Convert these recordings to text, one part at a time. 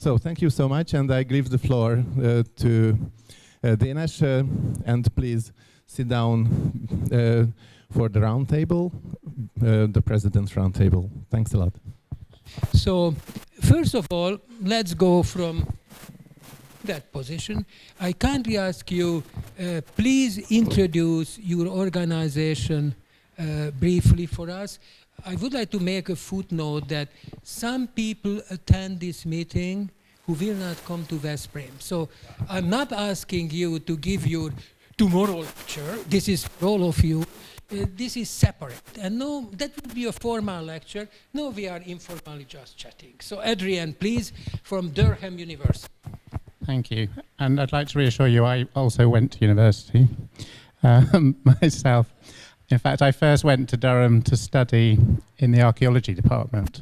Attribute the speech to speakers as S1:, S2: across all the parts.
S1: So thank you so much, and I give the floor to Dénes, and please sit down for the roundtable, the President's Roundtable. Thanks a lot.
S2: So, first of all, let's go from that position. I kindly ask you, please introduce your organization briefly for us. I would like to make a footnote that some people attend this meeting who will not come to Veszprém. So I'm not asking you to give your tomorrow lecture. This is for all of you. This is separate. And no, that would be a formal lecture. No, we are informally just chatting. So Adrian, please, from Durham University.
S3: Thank you. And I'd like to reassure you, I also went to university myself. In fact, I first went to Durham to study in the archaeology department,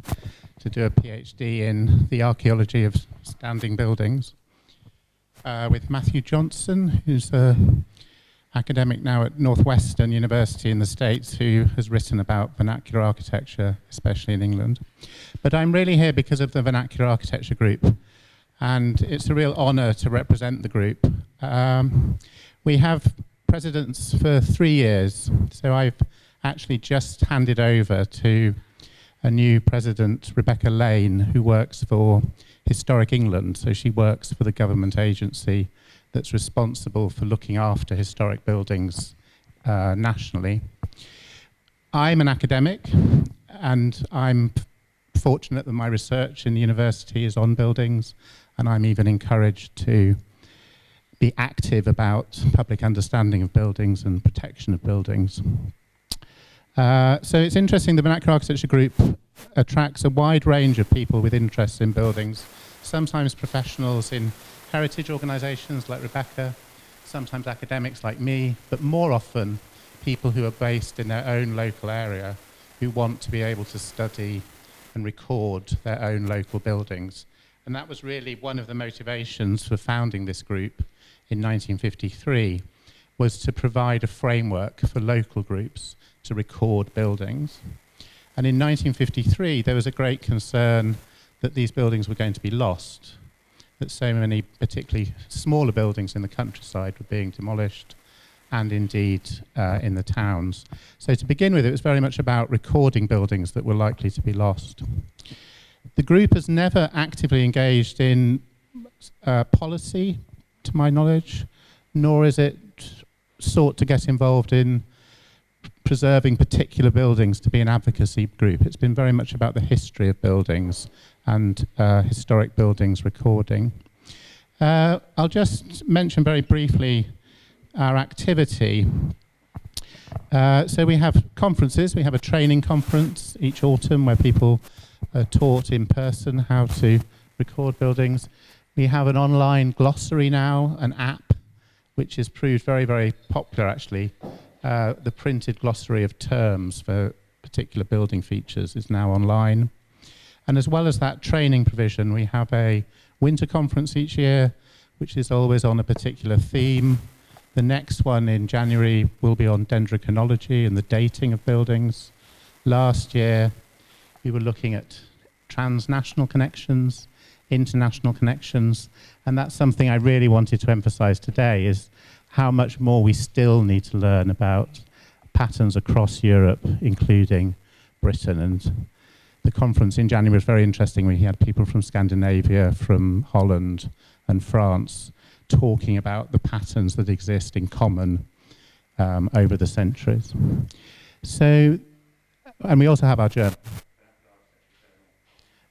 S3: to do a PhD in the archaeology of standing buildings with Matthew Johnson, who's an academic now at Northwestern University in the States, who has written about vernacular architecture, especially in England. But I'm really here because of the Vernacular Architecture Group, and it's a real honor to represent the group. We have presidents for 3 years, so I've actually just handed over to a new president, Rebecca Elaine, who works for Historic England. So she works for the government agency that's responsible for looking after historic buildings nationally. I'm an academic, and I'm fortunate that my research in the university is on buildings, and I'm even encouraged to be active about public understanding of buildings and protection of buildings. So it's interesting, the Vernacular Architecture Group attracts a wide range of people with interests in buildings, sometimes professionals in heritage organisations like Rebecca, sometimes academics like me, but more often people who are based in their own local area who want to be able to study and record their own local buildings. And that was really one of the motivations for founding this group in 1953, was to provide a framework for local groups to record buildings. And in 1953, there was a great concern that these buildings were going to be lost, that so many particularly smaller buildings in the countryside were being demolished, and indeed in the towns. So to begin with, it was very much about recording buildings that were likely to be lost. The group has never actively engaged in policy, to my knowledge, nor is it sought to get involved in preserving particular buildings to be an advocacy group. It's been very much about the history of buildings and historic buildings recording. I'll just mention very briefly our activity. So we have conferences. We have a training conference each autumn where people are taught in person how to record buildings. We have an online glossary now, an app, which has proved very, very popular actually. The printed glossary of terms for particular building features is now online. And as well as that training provision, we have a winter conference each year, which is always on a particular theme. The next one in January will be on dendrochronology and the dating of buildings. Last year, we were looking at transnational connections, international connections, and that's something I really wanted to emphasize today, is how much more we still need to learn about patterns across Europe, including Britain. And the conference in January was very interesting. We had people from Scandinavia, from Holland and France talking about the patterns that exist in common over the centuries. So, and we also have our journal.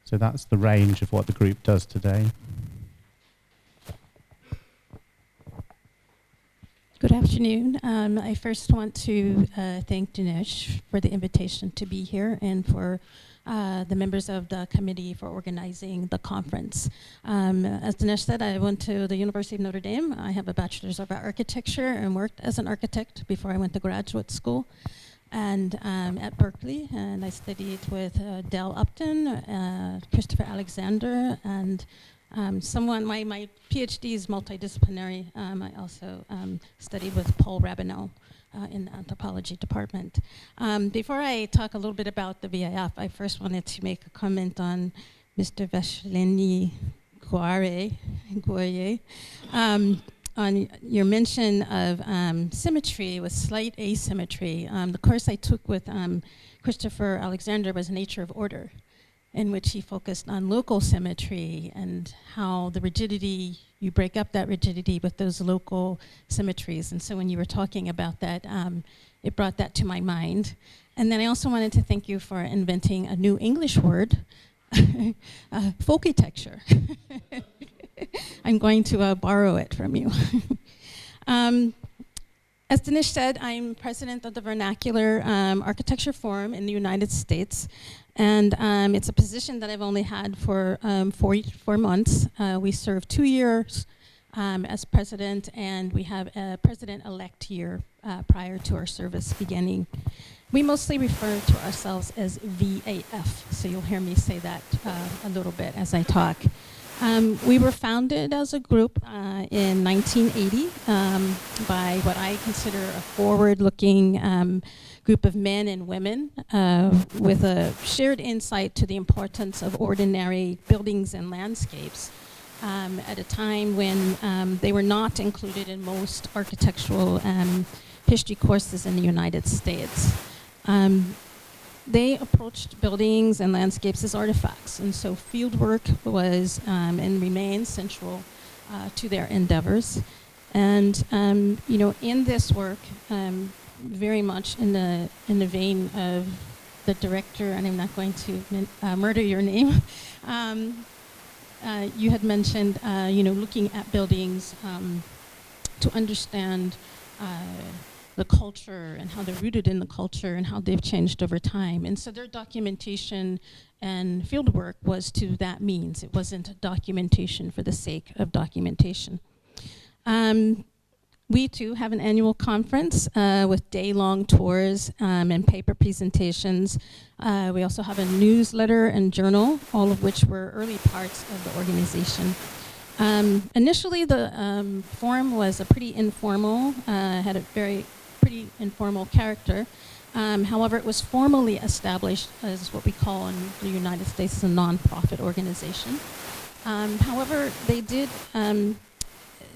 S3: So that's the range of what the group does today.
S4: Good afternoon. I first want to thank Dénes for the invitation to be here, and for the members of the committee for organizing the conference. As Dénes said, I went to the University of Notre Dame. I have a bachelor's of architecture and worked as an architect before I went to graduate school. And at Berkeley, and I studied with Dell Upton, Christopher Alexander, and my PhD is multidisciplinary. I also studied with Paul Rabineau in the anthropology department. Before I talk a little bit about the VIF, I first wanted to make a comment on Mr. Veszprém, Guare, on your mention of symmetry with slight asymmetry. The course I took with Christopher Alexander was Nature of Order, in which he focused on local symmetry and how the rigidity, you break up that rigidity with those local symmetries. And so when you were talking about that, it brought that to my mind. And then I also wanted to thank you for inventing a new English word, folkitecture. I'm going to borrow it from you. As Dénes said, I'm president of the Vernacular Architecture Forum in the United States. And it's a position that I've only had for 4 months. We serve 2 years as president, and we have a president-elect year prior to our service beginning. We mostly refer to ourselves as VAF, so you'll hear me say that a little bit as I talk. We were founded as a group in 1980 by what I consider a forward-looking group of men and women with a shared insight to the importance of ordinary buildings and landscapes at a time when they were not included in most architectural history courses in the United States. They approached buildings and landscapes as artifacts, and so fieldwork was and remains central to their endeavors. And in this work, very much in the vein of the director, and I'm not going to murder your name. You had mentioned, looking at buildings to understand the culture and how they're rooted in the culture and how they've changed over time. And so their documentation and fieldwork was to that means. It wasn't documentation for the sake of documentation. We too have an annual conference with day-long tours and paper presentations. We also have a newsletter and journal, all of which were early parts of the organization. Initially, the forum was a pretty informal, had a pretty informal character. However, it was formally established as what we call in the United States as a non-profit organization. However,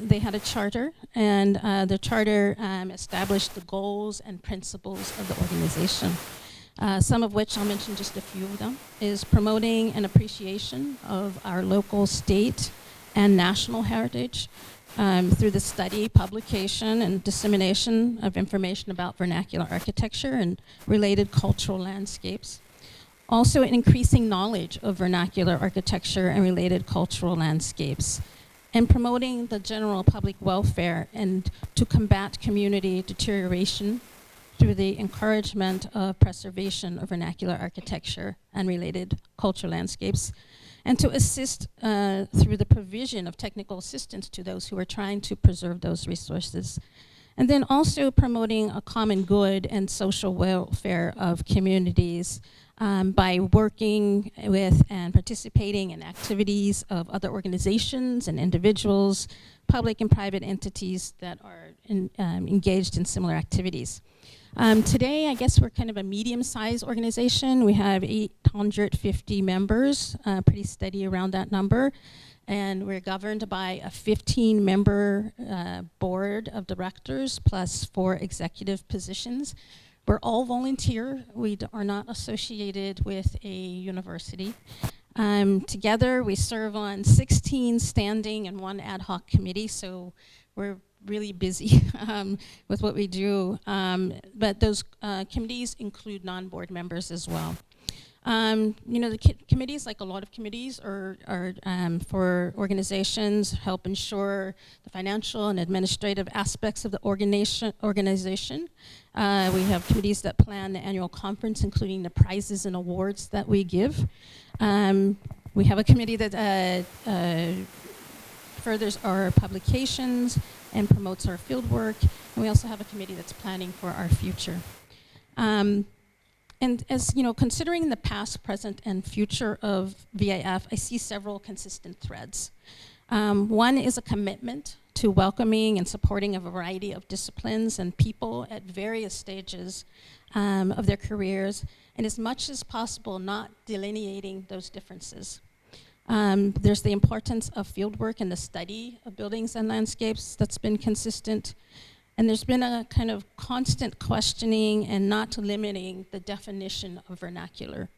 S4: they had a charter, and the charter established the goals and principles of the organization. Some of which, I'll mention just a few of them, is promoting an appreciation of our local, state, and national heritage through the study, publication, and dissemination of information about vernacular architecture and related cultural landscapes. Also, an increasing knowledge of vernacular architecture and related cultural landscapes, and promoting the general public welfare and to combat community deterioration through the encouragement of preservation of vernacular architecture and related cultural landscapes, and to assist through the provision of technical assistance to those who are trying to preserve those resources. And then also promoting a common good and social welfare of communities by working with and participating in activities of other organizations and individuals, public and private entities that are engaged in similar activities. Today, I guess we're kind of a medium-sized organization. We have 850 members, pretty steady around that number. And we're governed by a 15-member board of directors plus 4 executive positions. We're all volunteer. We are not associated with a university. Together, we serve on 16 standing and 1 ad hoc committee, so we're really busy with what we do. But those committees include non-board members as well. The committees, like a lot of committees, are for organizations, help ensure the financial and administrative aspects of the organization. We have committees that plan the annual conference, including the prizes and awards that we give. We have a committee that furthers our publications and promotes our fieldwork. And we also have a committee that's planning for our future. And as you know, considering the past, present, and future of VAF, I see several consistent threads. One is a commitment to welcoming and supporting a variety of disciplines and people at various stages of their careers, and as much as possible, not delineating those differences. There's the importance of fieldwork and the study of buildings and landscapes that's been consistent. And there's been a kind of constant questioning and not limiting the definition of vernacular.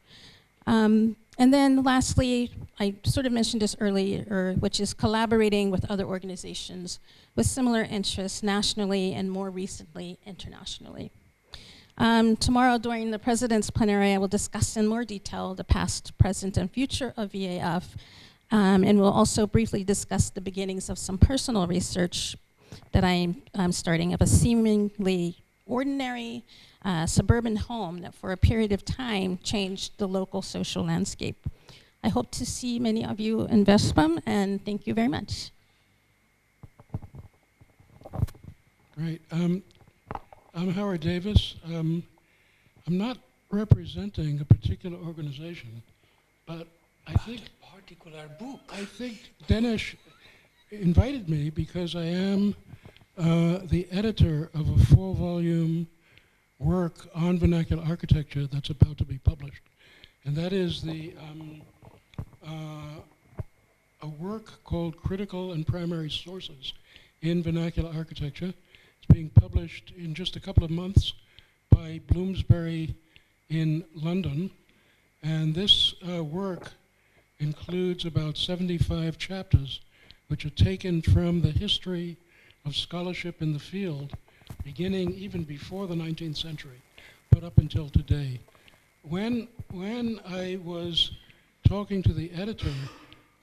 S4: And then lastly, I sort of mentioned this earlier, which is collaborating with other organizations with similar interests nationally and more recently internationally. Tomorrow during the President's Plenary, I will discuss in more detail the past, present, and future of VAF, and we'll also briefly discuss the beginnings of some personal research that I'm starting of a seemingly ordinary suburban home that for a period of time changed the local social landscape. I hope to see many of you in Veszprém, and thank you very much.
S5: Great. I'm Howard Davis. I'm not representing a particular organization, but I think
S2: particular book.
S5: I think Dénes invited me because I am the editor of a 4-volume work on vernacular architecture that's about to be published. And that is a work called Critical and Primary Sources in Vernacular Architecture. It's being published in just a couple of months by Bloomsbury in London. And this work includes about 75 chapters which are taken from the history of scholarship in the field, beginning even before the 19th century, but up until today. When I was talking to the editor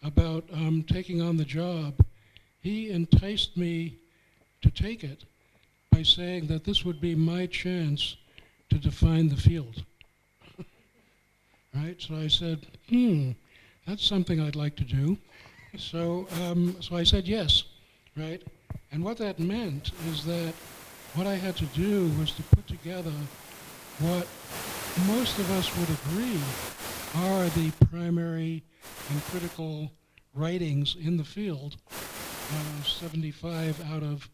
S5: about taking on the job, he enticed me to take it by saying that this would be my chance to define the field. Right? So I said, that's something I'd like to do. So I said yes, right? And what that meant is that what I had to do was to put together what most of us would agree are the primary and critical writings in the field, 75 out of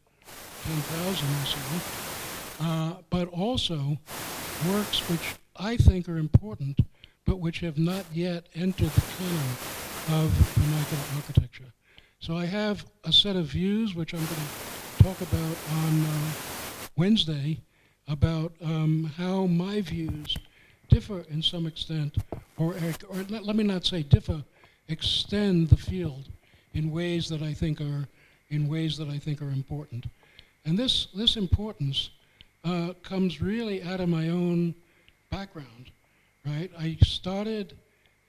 S5: 10,000 or so, but also works which I think are important, but which have not yet entered the canon of vernacular architecture. So I have a set of views which I'm going to talk about on Wednesday about how my views differ in some extent, or let me not say differ, extend the field in ways that I think are important. And this importance comes really out of my own background, right? I started,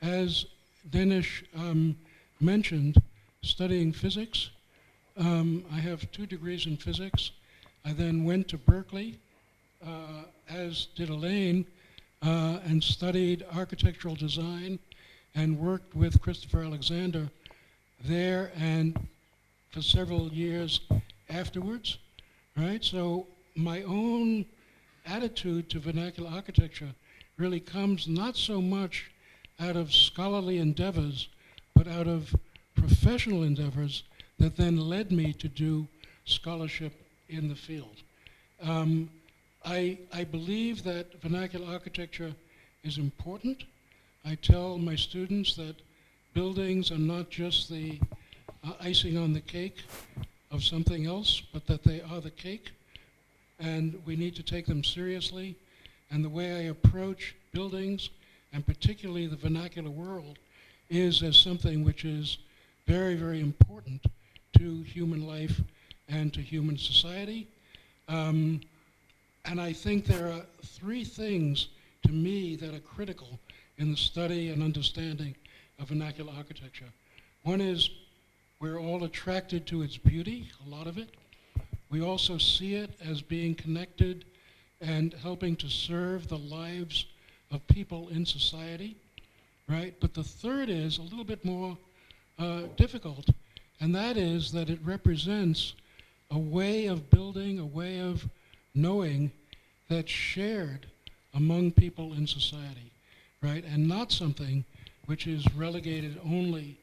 S5: as Dénes mentioned, studying physics. I have 2 degrees in physics. I then went to Berkeley, as did Elaine, and studied architectural design and worked with Christopher Alexander there and for several years afterwards, right? So my own attitude to vernacular architecture really comes not so much out of scholarly endeavors, but out of professional endeavors that then led me to do scholarship in the field. I believe that vernacular architecture is important. I tell my students that buildings are not just the icing on the cake of something else, but that they are the cake, and we need to take them seriously. And the way I approach buildings, and particularly the vernacular world, is as something which is very, very important to human life and to human society. And I think there are 3 things to me that are critical in the study and understanding of vernacular architecture. One is we're all attracted to its beauty, a lot of it. We also see it as being connected and helping to serve the lives of people in society, right? But the third is a little bit more difficult, and that is that it represents a way of building, a way of knowing that's shared among people in society, right? And not something which is relegated only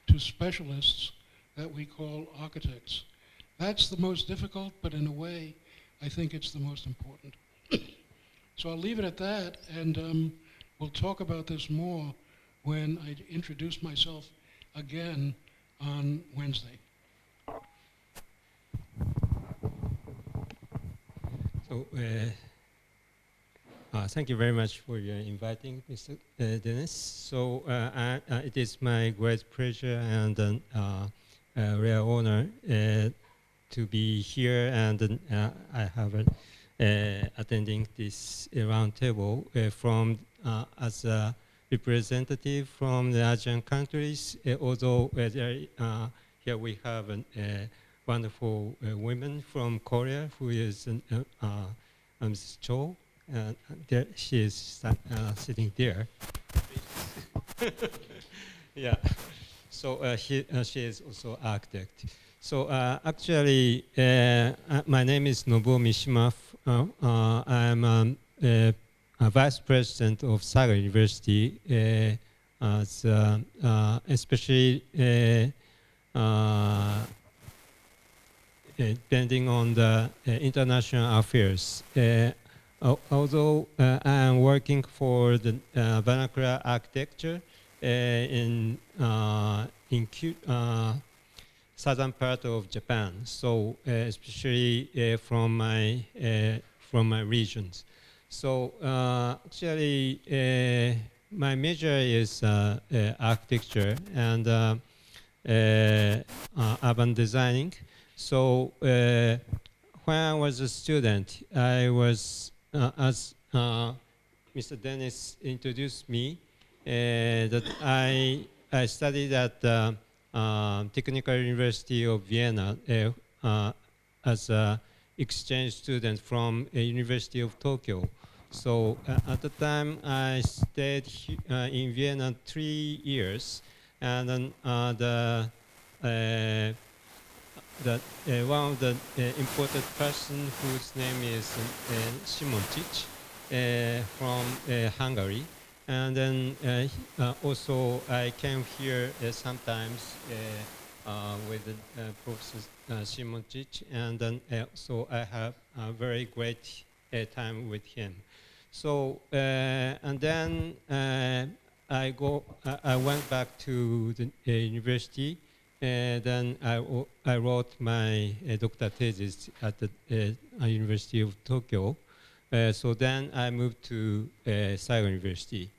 S5: to specialists that we call architects. That's the most difficult, but in a way, I think it's the most important. So I'll leave it at that, and we'll talk about this more when I introduce myself again on Wednesday.
S6: So, thank you very much for your inviting Mr. Dénes. So, it is my great pleasure and rare honor to be here, and I have attending this roundtable from as a representative from the Asian countries. Although here we have wonderful women from Korea who is Ms. Cho. There she is sitting there. Yeah. So she is also architect. So actually, my name is Nobuo Mishima. I'm a vice president of Saga University, especially depending on the international affairs. Although I am working for the vernacular architecture in southern part of Japan, so especially from my regions. So actually, my major is architecture and urban designing. So when I was a student, I was, as Mr. Dénes introduced me, that I studied at Technical University of Vienna as an exchange student from University of Tokyo. So at the time, I stayed in Vienna 3 years, and then one of the important person whose name is Symmetry from Hungary. And then also I came here sometimes with Professor Symmetry, and then so I have a very great time with him. So and then I went back to the university. Then I wrote my doctoral thesis at the University of Tokyo. So then I moved to Saga University.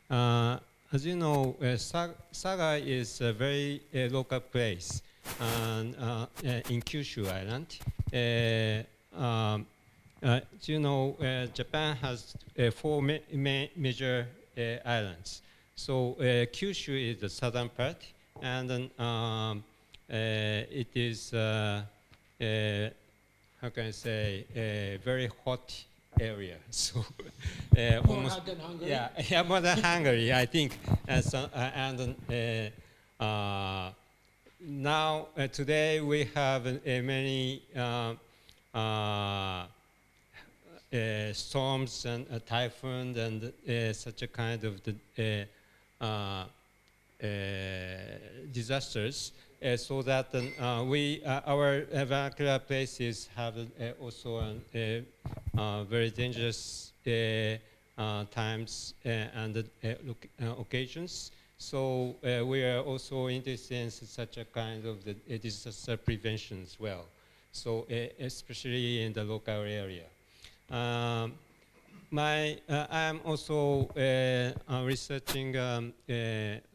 S6: As you know, Saga is a very local place in Kyushu Island. As you know, Japan has 4 major islands. So Kyushu is the southern part, and then it is, how can I say, a very hot area. So almost,
S2: hot than Hungary?
S6: Yeah, more than Hungary, I think. Now, today we have many storms and typhoons and such a kind of disasters, so that our vernacular places have also very dangerous times and occasions. So we are also interested in such a kind of disaster prevention as well. So especially in the local area. I'm also researching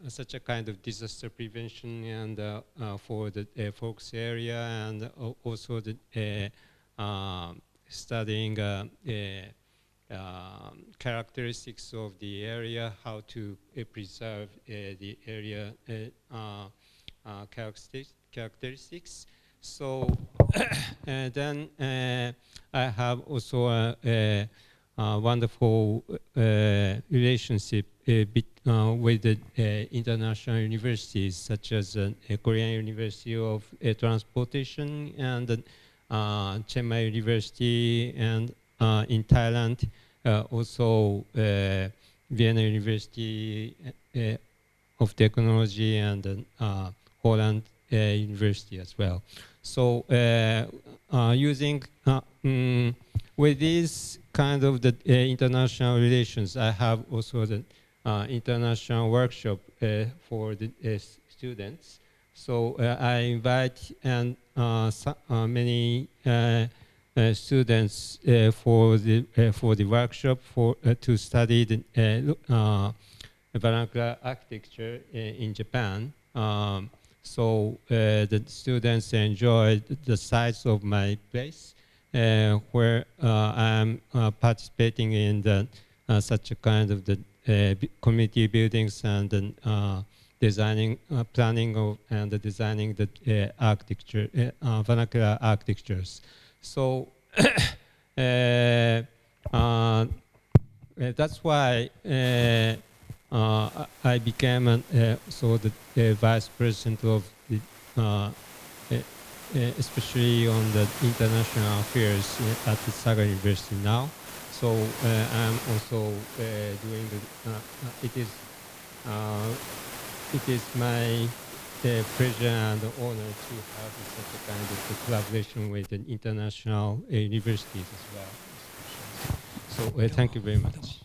S6: such a kind of disaster prevention and for the folks area, and also studying characteristics of the area, how to preserve the area characteristics. So then I have also a wonderful relationship with the international universities, such as Korean University of Transportation and Chiang Mai University, and in Thailand also Vienna University of Technology, and Holland University as well. So using with these kind of the international relations, I have also the international workshop for the students. So I invite many students for the workshop to study the vernacular architecture in Japan. So the students enjoyed the size of my place, where I'm participating in such a kind of the community buildings and designing, planning of and designing the architecture, vernacular architectures. So that's why I became the vice president of the, especially on the international affairs at the Saga University now. So I'm also doing it is my pleasure and honor to have such a kind of collaboration with the international universities as well. So thank you very much.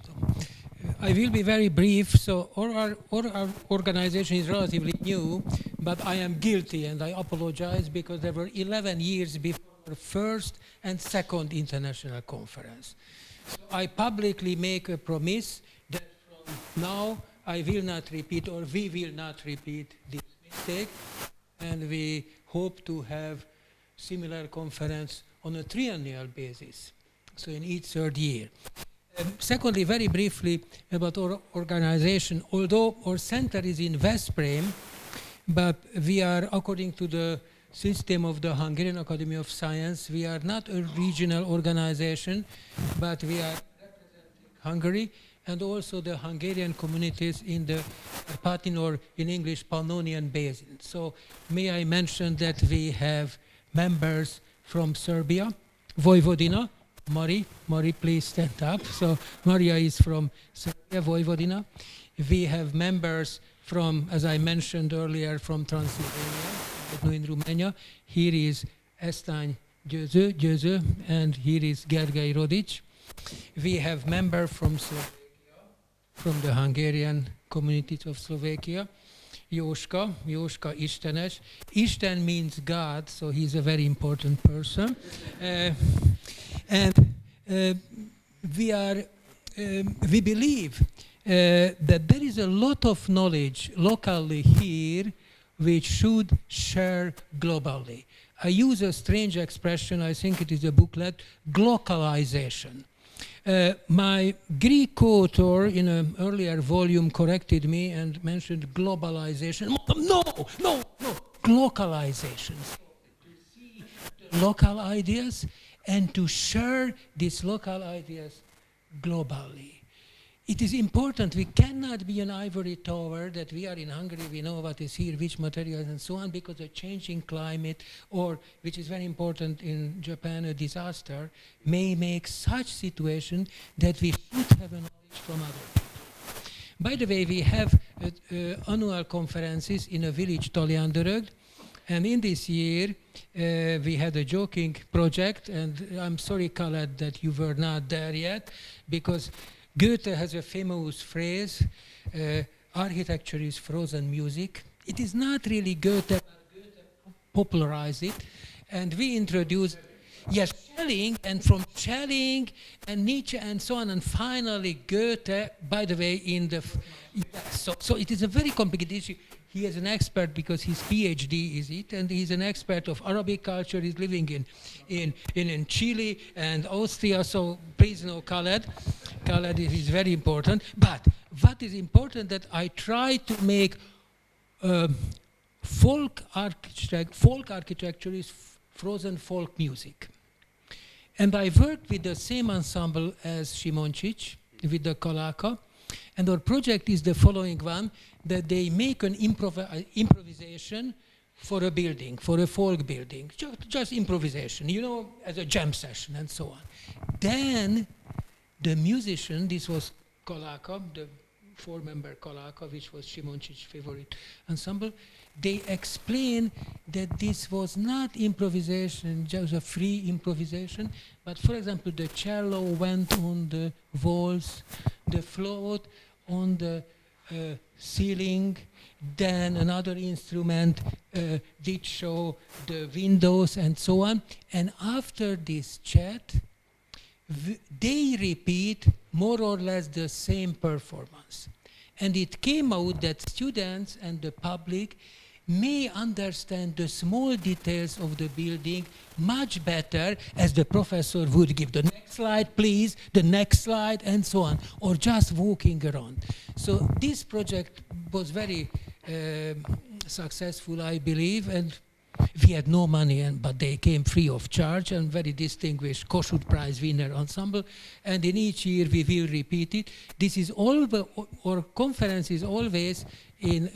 S2: I will be very brief. So our organization is relatively new, but I am guilty and I apologize because there were 11 years before the first and second international conference. So I publicly make a promise that from now I will not repeat, or we will not repeat this mistake, and we hope to have similar conference on a triennial basis, so in each third year. Secondly, very briefly about our organization, although our center is in Veszprém, but we are, according to the system of the Hungarian Academy of Science, we are not a regional organization, but we are representing Hungary and also the Hungarian communities in the Carpathian, or in English, Pannonian Basin. So may I mention that we have members from Serbia, Vojvodina. Mari, please stand up. So Maria is from Serbia, Vojvodina. We have members from, as I mentioned earlier, from Transylvania, in Romania. Here is Esztány Győző, and here is Gergely Rodic. We have members from Slovakia, from the Hungarian communities of Slovakia. Jóska Istenes. Isten means God, so he's a very important person. And we believe that there is a lot of knowledge locally here which should share globally. I use a strange expression, I think it is a booklet, glocalization. My Greek co-author in an earlier volume corrected me and mentioned globalization. No, glocalization. To see the local ideas and to share these local ideas globally. It is important. We cannot be an ivory tower that we are in Hungary, we know what is here, which materials and so on, because a changing climate, or which is very important in Japan, a disaster, may make such situation that we should have a knowledge from other people. By the way, we have annual conferences in a village, Taljandörög, and in this year we had a joking project, and I'm sorry, Khaled, that you were not there yet, because Goethe has a famous phrase, architecture is frozen music. It is not really Goethe, but Goethe popularized it. And we introduced, yes, Schelling, and from Schelling and Nietzsche and so on, and finally Goethe, by the way, in the, yes, so it is a very complicated issue. He is an expert because his PhD is it, and he's an expert of Arabic culture. He's living in Chile and Austria, so please know Khaled. Khaled is very important. But what is important that I try to make folk architecture is frozen folk music. And I worked with the same ensemble as Simoncic, with the Kalaka. And our project is the following one, that they make an improvisation for a building, for a folk building, just improvisation, you know, as a jam session and so on. Then the musician, this was Kalaka, the 4-member Kalaka, which was Simoncic's favorite ensemble, they explain that this was not improvisation, just a free improvisation, but for example, the cello went on the walls, the flute on the ceiling. Then another instrument did show the windows and so on. And after this chat, they repeat more or less the same performance. And it came out that students and the public may understand the small details of the building much better, as the professor would give the next slide, please, the next slide, and so on, or just walking around. So this project was very successful, I believe, and we had no money, but they came free of charge, and very distinguished Kossuth Prize winner ensemble. And in each year we will repeat it. This is all, our conference is always in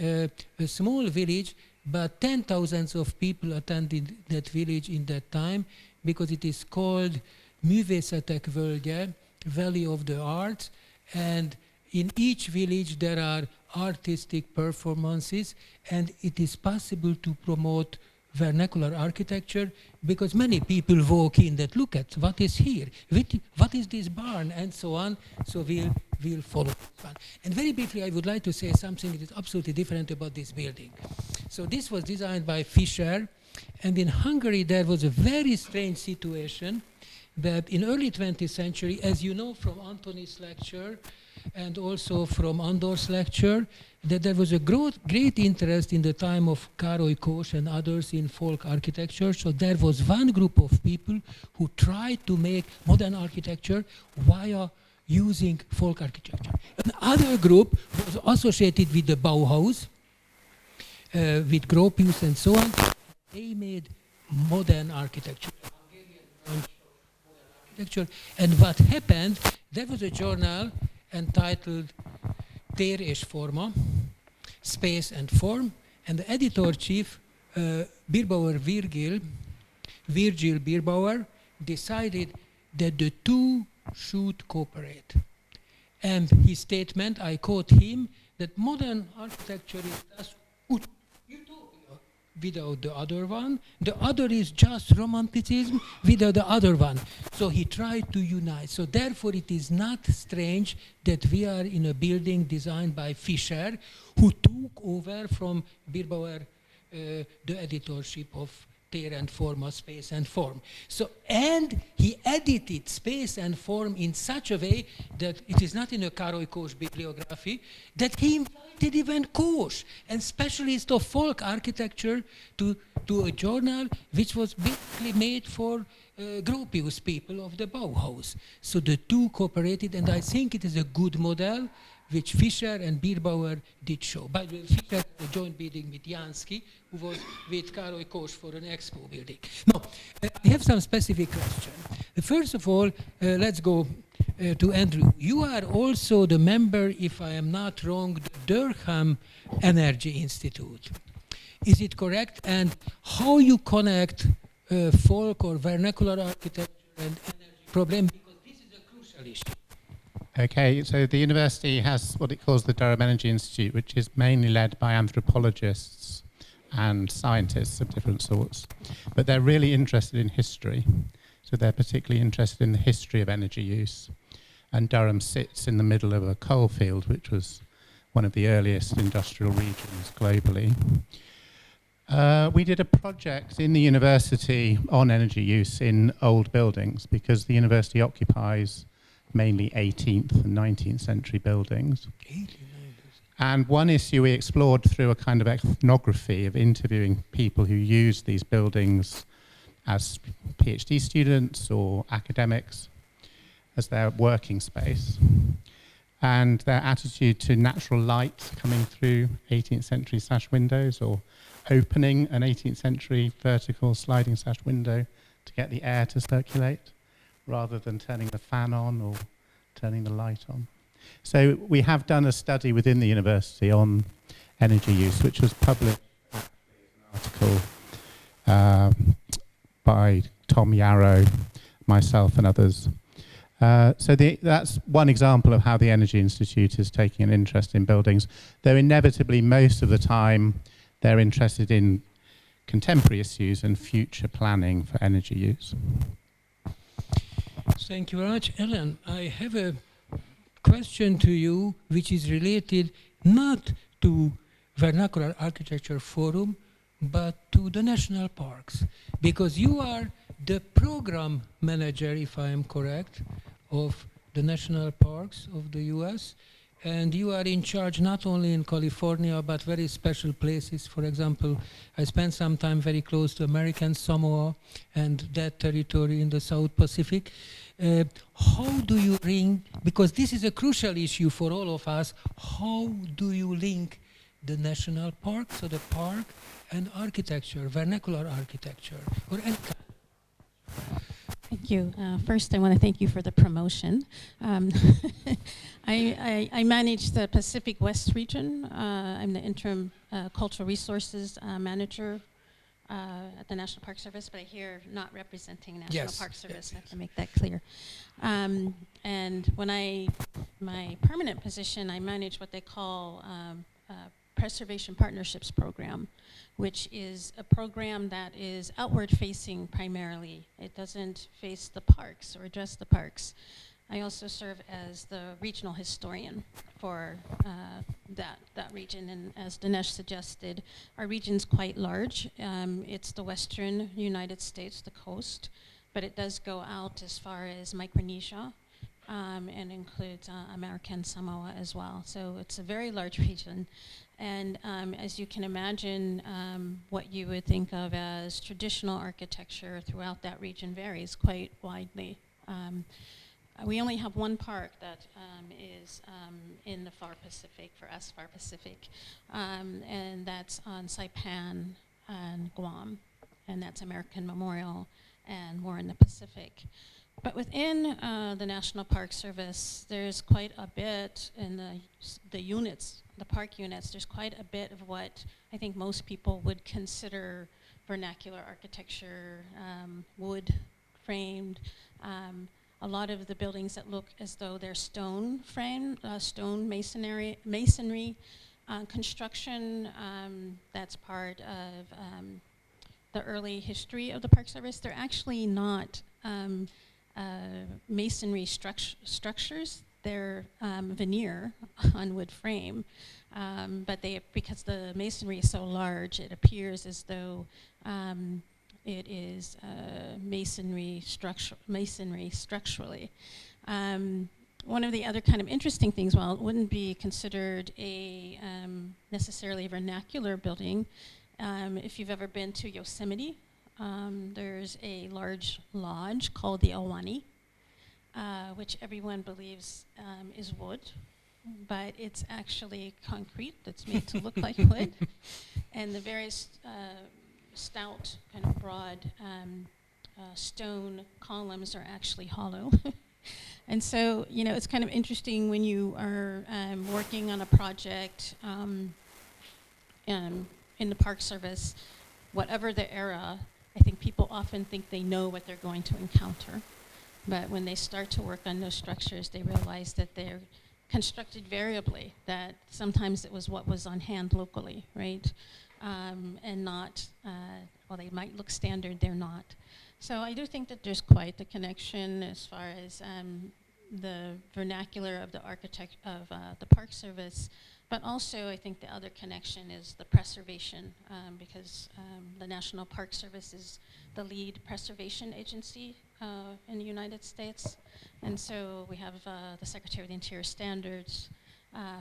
S2: a small village, but 10,000 of people attended that village in that time, because it is called Művészetek Völgye, Valley of the Arts, and in each village there are artistic performances, and it is possible to promote vernacular architecture, because many people walk in that look at what is here, what is this barn, and so on. So we'll follow this one. And very briefly, I would like to say something that is absolutely different about this building. So this was designed by Fischer, and in Hungary there was a very strange situation that in early 20th century, as you know from Antoni's lecture, and also from Andor's lecture, that there was a great interest in the time of Károly Kós and others in folk architecture. So there was one group of people who tried to make modern architecture via using folk architecture. Another group was associated with the Bauhaus, with Gropius and so on. They made modern architecture. And what happened, there was a journal entitled Tér és Forma, Space and Form, and the editor-chief, Birbauer Virgil Birbauer, decided that the two should cooperate. And his statement, I quote him, that modern architecture is just utopia without the other one. The other is just romanticism without the other one. So he tried to unite. So therefore it is not strange that we are in a building designed by Fischer, who took over from Birbauer the editorship of Tér and Forma, Space and Form. So, and he edited Space and Form in such a way that it is not in a Károly Kós bibliography, that he invited even Kós, and specialist of folk architecture, to a journal which was basically made for Gropius people of the Bauhaus. So the two cooperated, and I think it is a good model which Fischer and Birbauer did show. By the way, Fischer had a joint building with Jansky, who was with Károly Kós for an expo building. Now, I have some specific questions. First of all, let's go to Andrew. You are also the member, if I am not wrong, the Durham Energy Institute. Is it correct? And how you connect folk or vernacular architecture and energy problem? Because this is a crucial issue.
S3: Okay, so the university has what it calls the Durham Energy Institute, which is mainly led by anthropologists and scientists of different sorts. But they're really interested in history. So they're particularly interested in the history of energy use. And Durham sits in the middle of a coal field, which was one of the earliest industrial regions globally. We did a project in the university on energy use in old buildings, because the university occupies mainly 18th and 19th century buildings. And one issue we explored through a kind of ethnography of interviewing people who use these buildings as PhD students or academics as their working space, and their attitude to natural light coming through 18th century sash windows, or opening an 18th century vertical sliding sash window to get the air to circulate, rather than turning the fan on or turning the light on. So we have done a study within the university on energy use, which was published as an article by Tom Yarrow, myself and others. So that's one example of how the Energy Institute is taking an interest in buildings, though inevitably most of the time they're interested in contemporary issues and future planning for energy use.
S2: Thank you very much. Ellen, I have a question to you which is related not to Vernacular Architecture Forum, but to the national parks, because you are the program manager, if I am correct, of the national parks of the US, and you are in charge not only in California, but very special places. For example, I spent some time very close to American Samoa and that territory in the South Pacific. How do you link, because this is a crucial issue for all of us, how do you link the national park, so the park, and architecture, vernacular architecture, or any kind?
S4: Thank you. First, I want to thank you for the promotion. I manage the Pacific West region. I'm the interim cultural resources manager at the National Park Service, but I hear not representing National Park Service. I have to make that clear. And when my permanent position, I manage what they call Preservation Partnerships Program, which is a program that is outward facing primarily. It doesn't face the parks or address the parks. I also serve as the regional historian for that region, and as Dénes suggested, our region's quite large. It's the western United States, the coast, but it does go out as far as Micronesia, and includes American Samoa as well. So it's a very large region. And as you can imagine, what you would think of as traditional architecture throughout that region varies quite widely. We only have one park that is in the far Pacific, for us, far Pacific, and that's on Saipan and Guam, and that's American Memorial, and more in the Pacific. But within the National Park Service, there's quite a bit in the units, the park units, there's quite a bit of what I think most people would consider vernacular architecture, wood framed. A lot of the buildings that look as though they're stone frame, stone masonry construction, that's part of the early history of the Park Service. They're actually not masonry structures. They're veneer on wood frame, but because the masonry is so large, it appears as though it is masonry structurally. One of the other kind of interesting things, while it wouldn't be considered a necessarily a vernacular building, if you've ever been to Yosemite, there's a large lodge called the Awani, which everyone believes is wood, but it's actually concrete that's made to look like wood. And the various stout, kind of broad stone columns are actually hollow. And so, you know, it's kind of interesting when you are working on a project in the Park Service, whatever the era, I think people often think they know what they're going to encounter. But when they start to work on those structures, they realize that they're constructed variably, that sometimes it was what was on hand locally, right? And not, well, they might look standard, they're not. So I do think that there's quite the connection as far as the vernacular of the the Park Service, but also I think the other connection is the preservation, because the National Park Service is the lead preservation agency in the United States. And so we have the Secretary of the Interior standards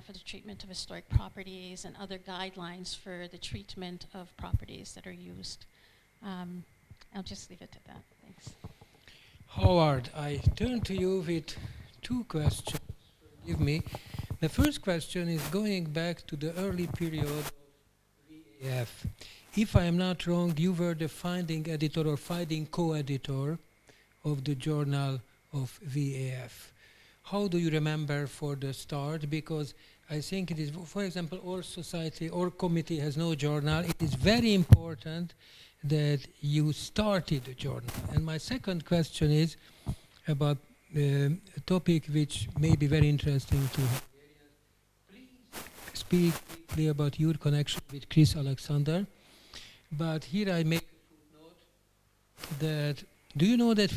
S4: for the treatment of historic properties and other guidelines for the treatment of properties that are used. I'll just leave it at that. Thanks.
S2: Howard, I turn to you with two questions. Forgive me. The first question is going back to the early period of VAF. If I am not wrong, you were the founding editor or founding co-editor of the Journal of VAF. How do you remember for the start? Because I think it is, for example, our society, our committee has no journal. It is very important that you started a journal. And my second question is about a topic which may be very interesting to Hungarians. Please speak briefly about your connection with Chris Alexander. But here I make a footnote that, do you know that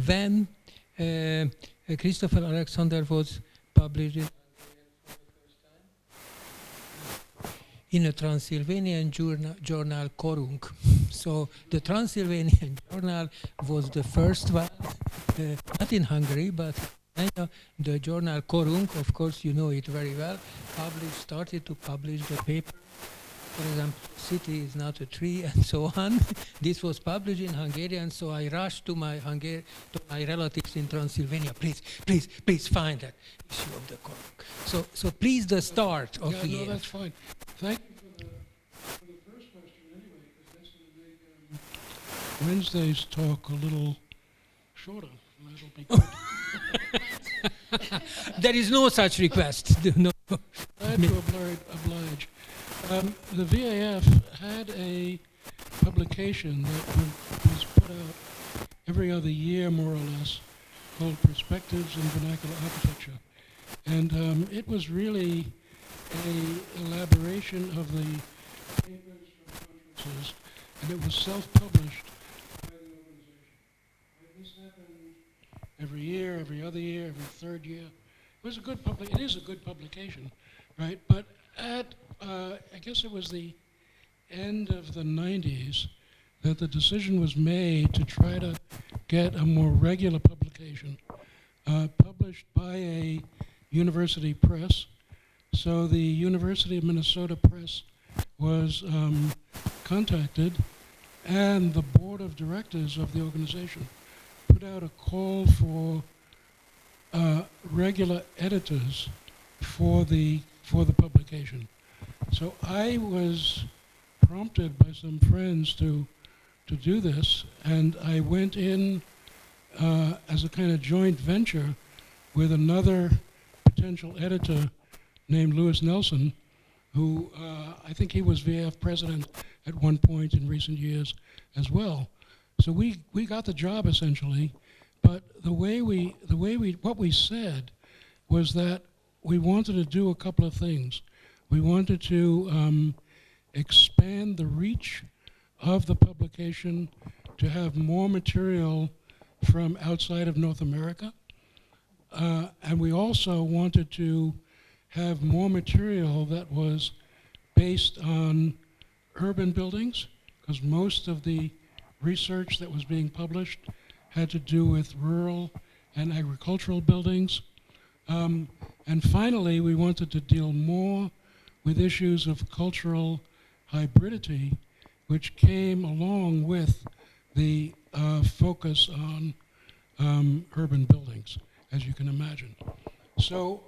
S2: when Christopher Alexander was published in Hungarian for the first time? in a Transylvanian journal Korunk. So the Transylvanian journal was the first one, not in Hungary, but the journal Korunk, of course you know it very well, started to publish the paper. For example, city is not a tree, and so on. This was published in Hungarian, so I rushed to my relatives in Transylvania. Please find that issue of the Korunk. So please, the start of the
S5: no, that's fine. Thank you for the first question anyway, because that's going to make Wednesday's talk a little shorter. That'll be good.
S2: There is no such request. No.
S5: Glad to oblige. The VAF had a publication that was put out every other year, more or less, called Perspectives in Vernacular Architecture. And it was really an elaboration of the papers from conferences, and it was self-published by the organization. And this happened every year, every other year, every third year. It was a good it is a good publication, right? But at I guess it was the end of the 90s that the decision was made to try to get a more regular publication published by a university press. So the University of Minnesota Press was contacted, and the board of directors of the organization put out a call for regular editors for the publication. So I was prompted by some friends to do this, and I went in as a kind of joint venture with another potential editor named Louis Nelson, who I think he was VAF president at one point in recent years as well. So we got the job essentially, but what we said was that we wanted to do a couple of things. We wanted to expand the reach of the publication to have more material from outside of North America. And we also wanted to have more material that was based on urban buildings, because most of the research that was being published had to do with rural and agricultural buildings. And finally, we wanted to deal more with issues of cultural hybridity, which came along with the focus on urban buildings, as you can imagine. So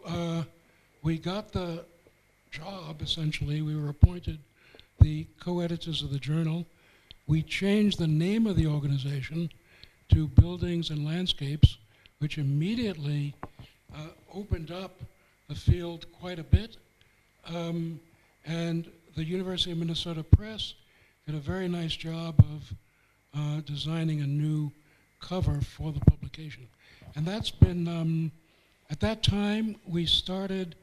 S5: we got the job, essentially. We were appointed the co-editors of the journal. We changed the name of the organization to Buildings and Landscapes, which immediately opened up the field quite a bit. And the University of Minnesota Press did a very nice job of designing a new cover for the publication. And that's been, at that time, we started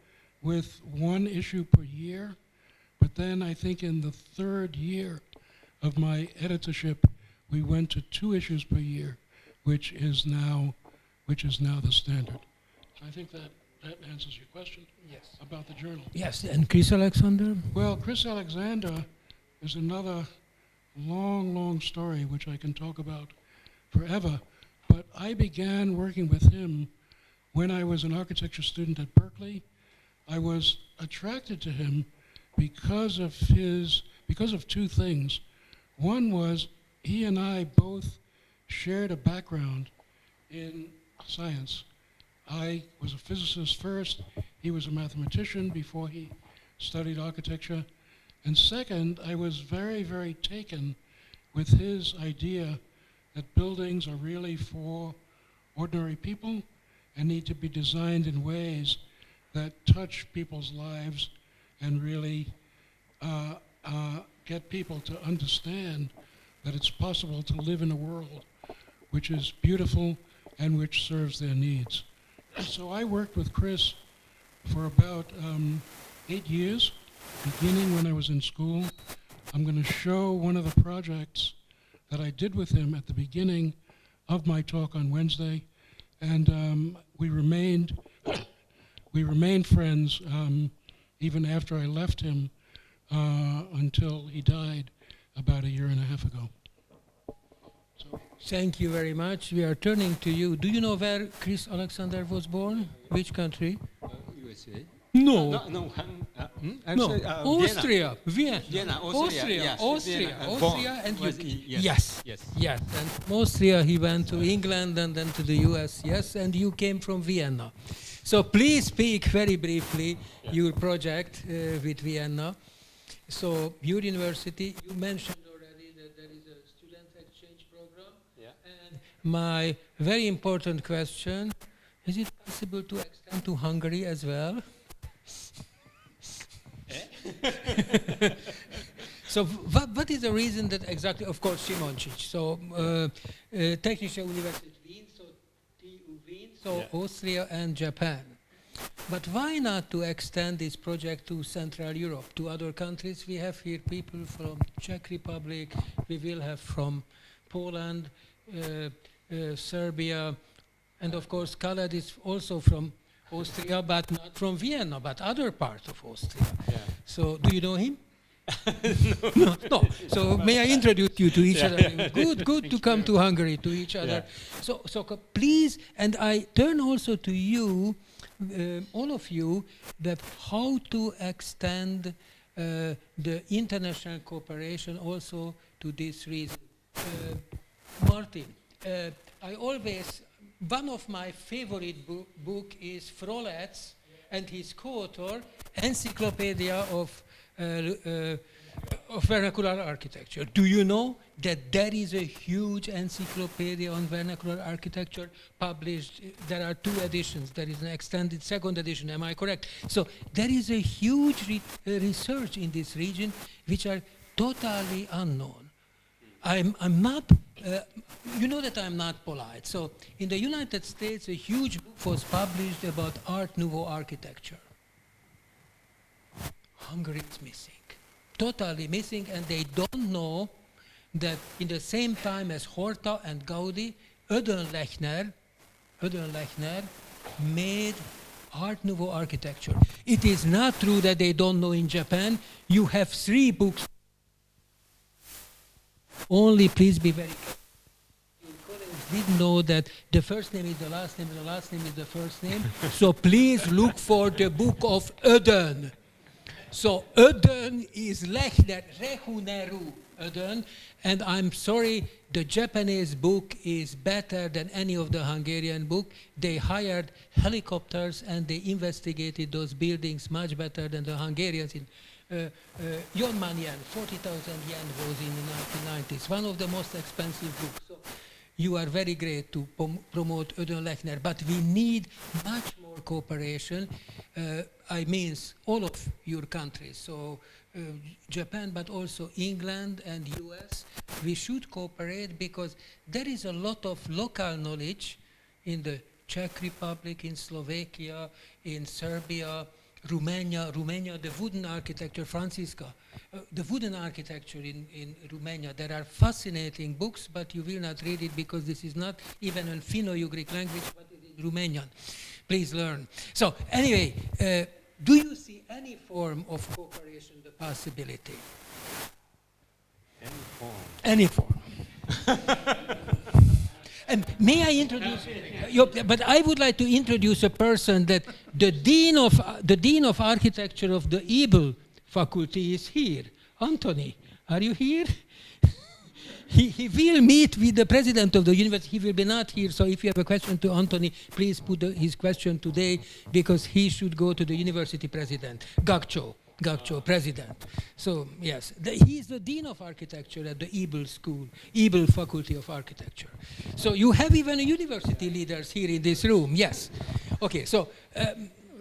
S5: with one issue per year, but then I think in the third year of my editorship, we went to 2 issues per year, which is now the standard. So I think that answers your question.
S2: Yes.
S5: About the journal.
S2: Yes, and Chris Alexander?
S5: Well, Chris Alexander is another long story which I can talk about forever. But I began working with him when I was an architecture student at Berkeley. I was attracted to him because of 2 things. One was he and I both shared a background in science. I was a physicist first. He was a mathematician before he studied architecture. And second, I was very, very taken with his idea that buildings are really for ordinary people and need to be designed in ways that touch people's lives and really get people to understand that it's possible to live in a world which is beautiful and which serves their needs. So I worked with Chris for about 8 years, beginning when I was in school. I'm going to show one of the projects that I did with him at the beginning of my talk on Wednesday, and we remained friends even after I left him until he died about 1.5 years ago. So,
S2: Thank you very much. We are turning to you. Do you know where Chris Alexander was born? Which country?
S6: U.S.A.
S2: No.
S6: No.
S2: No. Austria. Vienna.
S6: Vienna.
S2: Austria.
S6: Yes,
S2: Austria.
S6: Vienna.
S2: Austria and
S6: Was
S2: UK.
S6: he-
S2: Yes.
S6: Yes.
S2: Yes. And from Austria he went to England and then to the US. Yes. And you came from Vienna. So please speak very briefly your project with Vienna. So your university, you mentioned already that there is a student exchange program.
S6: Yeah.
S2: And my very important question, is it possible to extend to Hungary as well? So what is the reason that exactly, of course, Simoncic, so Technische Universität Wien, so TU Wien, so
S6: Yeah.
S2: Austria and Japan. But why not to extend this project to Central Europe, to other countries? We have here people from Czech Republic, we will have from Poland, Serbia, and of course Khaled is also from Austria, but not from Vienna, but other parts of Austria.
S6: Yeah.
S2: So do you know him? No. So may I introduce you to each other? Good to come to Hungary to each other. So please, and I turn also to you, all of you, that how to extend the international cooperation also to this reason. Martin, I always, one of my favorite book is Frolet's and his co-author, Encyclopedia of Vernacular Architecture. Do you know that there is a huge encyclopedia on vernacular architecture published? There are 2 editions. There is an extended second edition. Am I correct? So there is a huge research in this region which are totally unknown. I'm not, you know that I'm not polite. So in the United States, a huge book was published about Art Nouveau architecture. Hungary is missing, totally missing, and they don't know that in the same time as Horta and Gaudi, Ödön Lechner made Art Nouveau architecture. It is not true that they don't know in Japan. You have 3 books. Only please be very careful. Your colleagues did know that the first name is the last name, and the last name is the first name. So please look for the book of Ödön. So Ödön is Lechner, Rehuneru Ödön, and I'm sorry, the Japanese book is better than any of the Hungarian book. They hired helicopters and they investigated those buildings much better than the Hungarians. In Yonman yen, 40,000 yen was in the 1990s, one of the most expensive books. So you are very great to promote Ödön Lechner, but we need much more cooperation. I mean all of your countries, so Japan, but also England and US. We should cooperate because there is a lot of local knowledge in the Czech Republic, in Slovakia, in Serbia, Romania, the wooden architecture, Francisca, the wooden architecture in Romania. There are fascinating books, but you will not read it because this is not even in Finno-Ugric language, but it is Romanian. Please learn. So anyway, do you see any form of cooperation, the possibility? Any form. And may I introduce? But I would like to introduce a person that the dean of architecture of the Ebel faculty is here. Anthony, are you here? He will meet with the president of the university. He will be not here, so if you have a question to Anthony, please put his question today, because he should go to the university president, Gakcho, president. So yes, he is the dean of architecture at the Ebel School, Ebel Faculty of Architecture. So you have even university leaders here in this room. Yes. Okay. So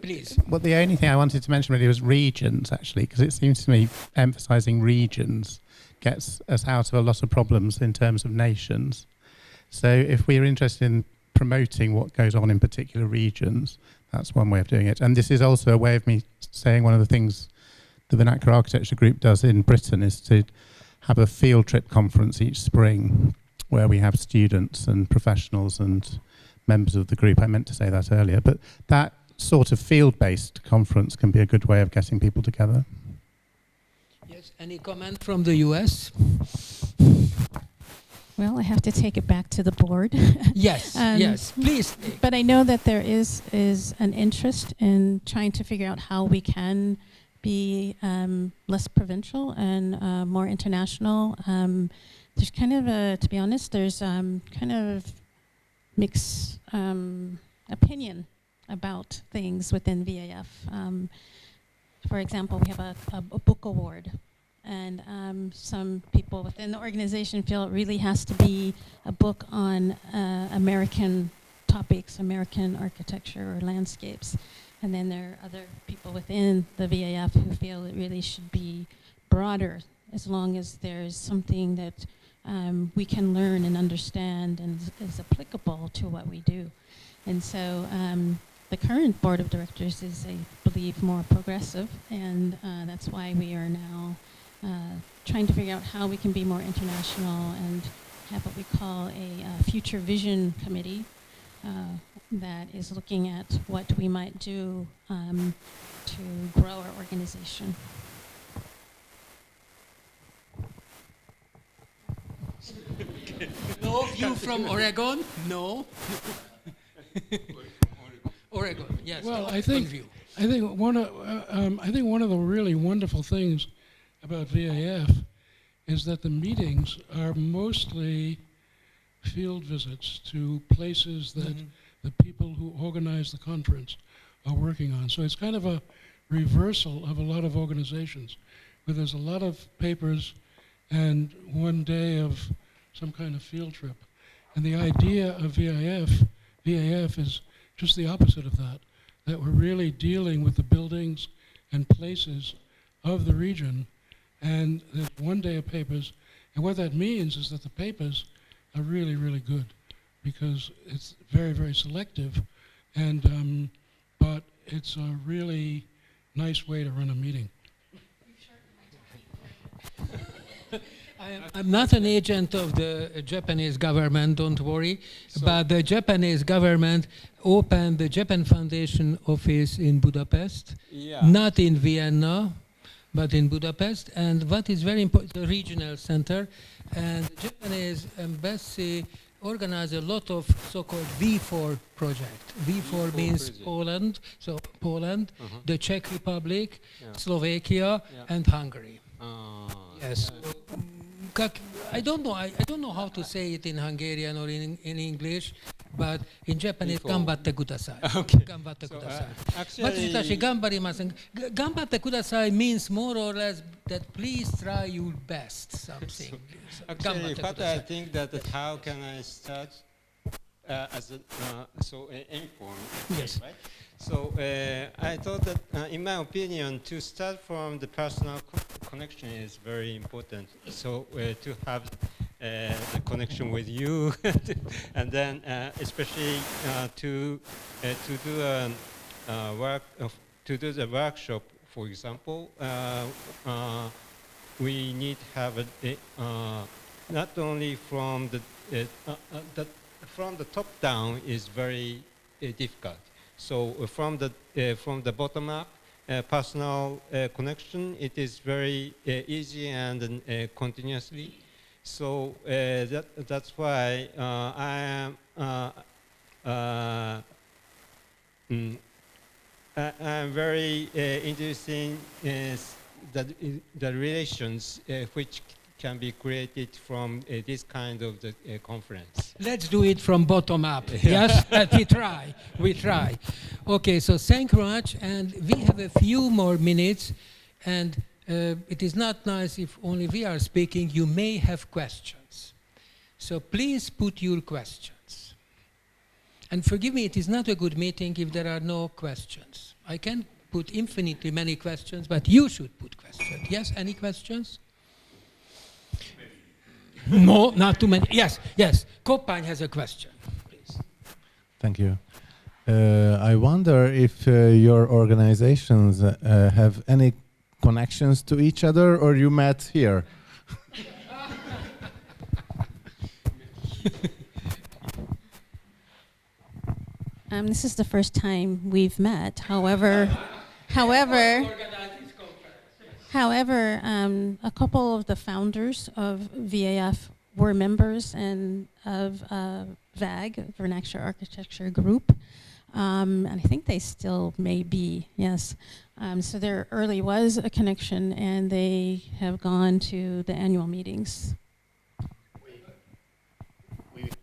S2: please.
S3: Well, the only thing I wanted to mention really was regions, actually, because it seems to me emphasising regions gets us out of a lot of problems in terms of nations. So if we're interested in promoting what goes on in particular regions, that's one way of doing it. And this is also a way of me saying one of the things the Vernacular Architecture Group does in Britain is to have a field trip conference each spring where we have students and professionals and members of the group. I meant to say that earlier, but that sort of field-based conference can be a good way of getting people together.
S2: Yes, any comment from the US?
S4: Well, I have to take it back to the board.
S2: Yes, yes, please.
S4: But I know that there is an interest in trying to figure out how we can be less provincial and more international. There's kind of a, to be honest, there's kind of mixed opinion about things within VAF. For example, we have a book award. And some people within the organization feel it really has to be a book on American topics, American architecture or landscapes. And then there are other people within the VAF who feel it really should be broader, as long as there's something that we can learn and understand and is applicable to what we do. And so the current board of directors is, I believe, more progressive, and that's why we are now trying to figure out how we can be more international and have what we call a future vision committee that is looking at what we might do to grow our organization.
S2: No view from Oregon? No. Oregon, yes.
S5: Well, I think one of the really wonderful things about VAF is that the meetings are mostly field visits to places that the people who organize the conference are working on. So it's kind of a reversal of a lot of organizations, where there's a lot of papers and one day of some kind of field trip. And the idea of VAF is just the opposite of that, that we're really dealing with the buildings and places of the region. And there's one day of papers, and what that means is that the papers are really, really good, because it's very, very selective, and but it's a really nice way to run a meeting.
S2: I'm not an agent of the Japanese government, don't worry, but the Japanese government opened the Japan Foundation office in Budapest, not in Vienna, but in Budapest. And what is very important, the regional center, and the Japanese embassy organized a lot of so-called V4 project. V4 means project. Poland, so Poland, the Czech Republic, Slovakia, and Hungary. Yes. I don't know how to say it in Hungarian or in English, but in Japanese, gambatte kudasai.
S6: Okay.
S2: Gambatte
S6: So,
S2: kudasai.
S6: actually,
S2: Gambatte kudasai means more or less that please try your best, something.
S6: actually, what I think that how can I start as a informed,
S2: Yes.
S6: right? So I thought that, in my opinion, to start from the personal connection is very important. So to have the connection with you, and then especially to do the workshop, for example, we need to have not only from the top down is very difficult. So from the bottom up, personal connection, it is very easy and continuously. So that's why I am very interested in the relations which can be created from this kind of the conference.
S2: Let's do it from bottom up. Yes, we try. Okay, so thank you very much, and we have a few more minutes, and it is not nice if only we are speaking. You may have questions, so please put your questions. And forgive me, it is not a good meeting if there are no questions. I can put infinitely many questions, but you should put questions. Yes, any questions? No, not too many. Yes. Koppány has a question, please.
S1: Thank you. I wonder if your organizations have any connections to each other, or you met here?
S4: This is the first time we've met. However, However, a couple of the founders of VAF were members of VAG, Vernacular Architecture Group, and I think they still may be, yes. So there early was a connection, and they have gone to the annual meetings.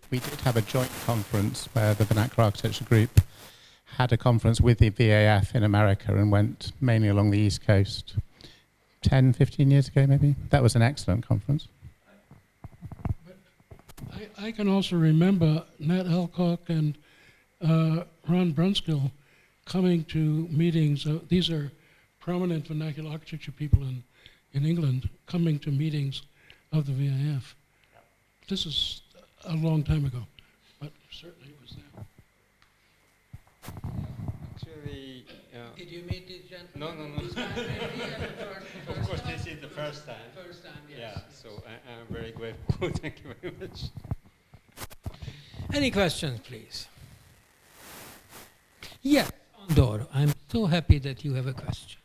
S3: We did have a joint conference where the Vernacular Architecture Group had a conference with the VAF in America and went mainly along the East Coast 10, 15 years ago, maybe. That was an excellent conference.
S5: I can also remember Nat Alcock and Ron Brunskill coming to meetings. These are prominent vernacular architecture people in England coming to meetings of the VAF. This is a long time ago, but certainly it was there.
S6: Actually,
S2: Did you meet this gentleman?
S6: No. Of course, this is the first time.
S2: First time, yes.
S6: Yeah, so I'm very grateful. Thank you very much.
S2: Any questions, please? Yes, Andor, I'm so happy that you have a question.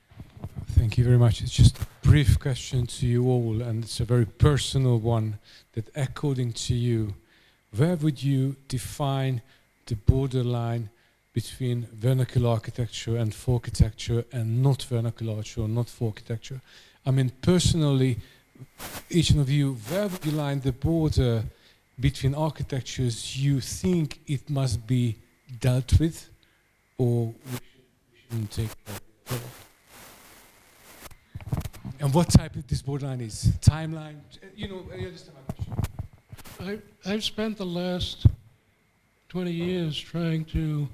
S7: Thank you very much. It's just a brief question to you all, and it's a very personal one, that according to you, where would you define the borderline between vernacular architecture and folk architecture and not vernacular architecture or not folk architecture? I mean, personally, each one of you, where would you line the border between architectures you think it must be dealt with, or we shouldn't take care of it? And what type of this borderline is? Timeline? You know, you understand my question.
S5: I've spent the last 20 years trying to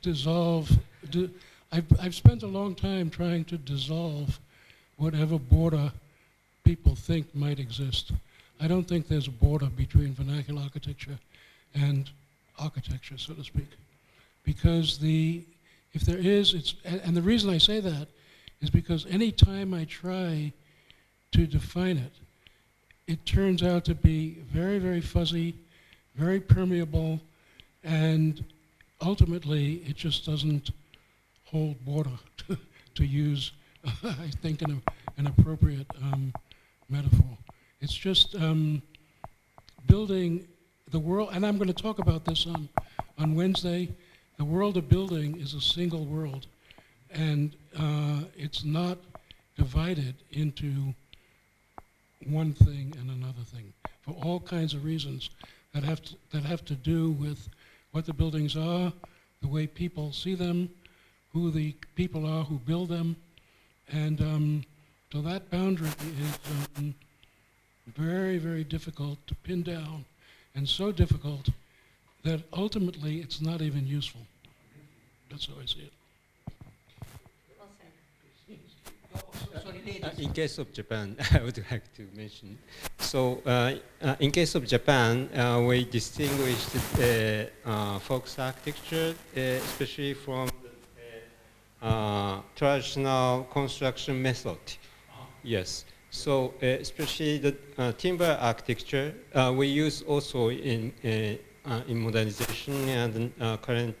S5: dissolve. I've spent a long time trying to dissolve whatever border people think might exist. I don't think there's a border between vernacular architecture and architecture, so to speak. Because if there is, and the reason I say that is because any time I try to define it, it turns out to be very, very fuzzy, very permeable, and ultimately it just doesn't hold water, to use, I think, an appropriate metaphor. It's just building the world, and I'm going to talk about this on Wednesday. The world of building is a single world, and it's not divided into one thing and another thing for all kinds of reasons that have to do with what the buildings are, the way people see them, who the people are who build them, and so that boundary is very, very difficult to pin down, and so difficult that ultimately it's not even useful. That's how I see it.
S6: In case of Japan, I would like to mention. So, in case of Japan, we distinguished folk architecture, especially from the traditional construction method. Yes. So, especially the timber architecture, we use also in modernization and current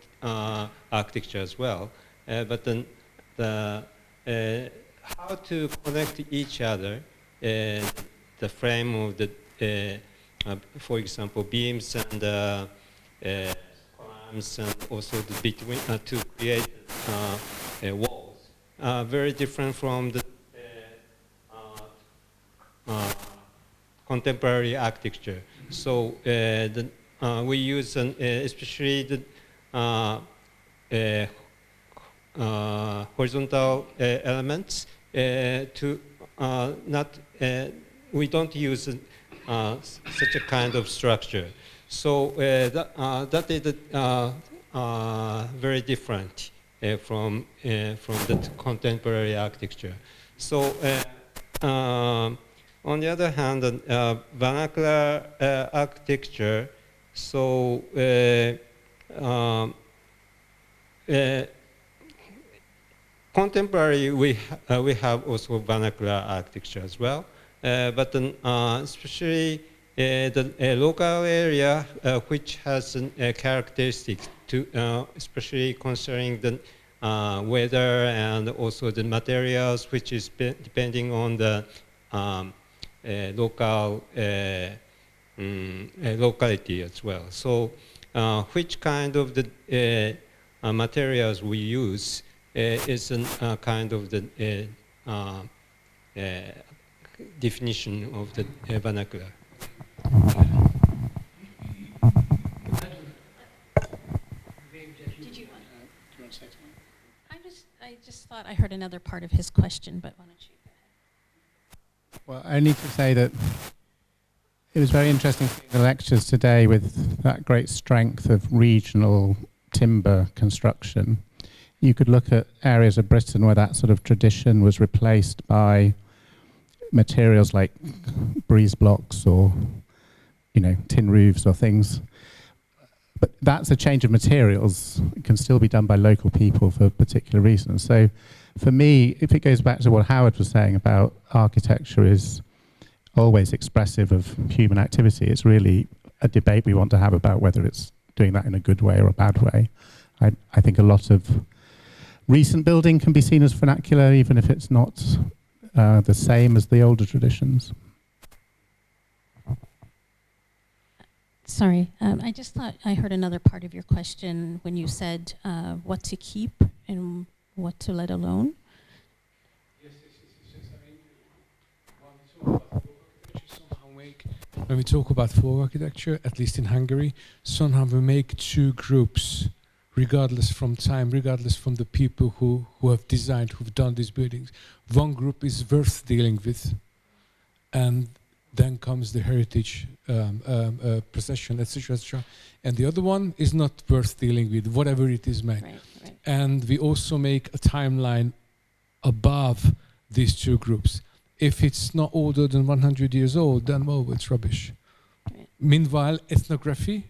S6: architecture as well. But then how to connect each other, the frame of the, for example, beams and columns, and also the between to create walls, very different from the contemporary architecture. So we use especially the horizontal elements to not, we don't use such a kind of structure. So that is very different from the contemporary architecture. So on the other hand, vernacular architecture, so contemporary, we have also vernacular architecture as well, but then, especially the local area which has a characteristic to, especially concerning the weather and also the materials, which is depending on the local locality as well. So which kind of the materials we use is a kind of the definition of the vernacular.
S4: I just thought I heard another part of his question, but why don't you go ahead?
S3: Well, I need to say that it was very interesting seeing the lectures today with that great strength of regional timber construction. You could look at areas of Britain where that sort of tradition was replaced by materials like breeze blocks or, you know, tin roofs or things. But that's a change of materials. It can still be done by local people for particular reasons. So for me, if it goes back to what Howard was saying about architecture is always expressive of human activity, it's really a debate we want to have about whether it's doing that in a good way or a bad way. I think a lot of recent building can be seen as vernacular, even if it's not the same as the older traditions.
S4: Sorry, I just thought I heard another part of your question when you said what to keep and what to let alone.
S7: Yes. When we talk about folk architecture, at least in Hungary, somehow we make two groups, regardless from time, regardless from the people who have designed, who've done these buildings. One group is worth dealing with, and then comes the heritage procession, etc., and the other one is not worth dealing with, whatever it is meant.
S4: Right.
S7: And we also make a timeline above these two groups. If it's not older than 100 years old, then well, it's rubbish.
S4: Right.
S7: Meanwhile, ethnography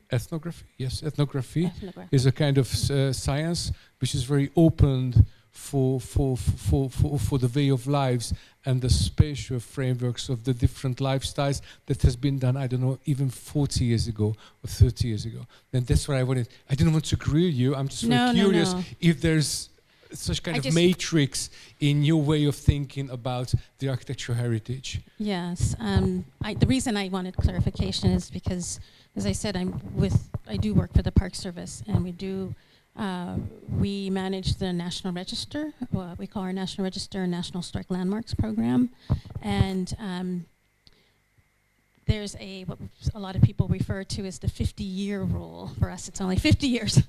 S7: is a kind of science which is very open for the way of lives and the spatial frameworks of the different lifestyles that has been done, I don't know, even 40 years ago or 30 years ago. And that's what I wanted. I didn't want to grill you. I'm just very curious if there's such kind of matrix in your way of thinking about the architectural heritage.
S4: Yes. The reason I wanted clarification is because, as I said, I do work for the Park Service, and we manage the National Register, what we call our National Register National Historic Landmarks program. And there's what a lot of people refer to as the 50-year rule. For us, it's only 50 years.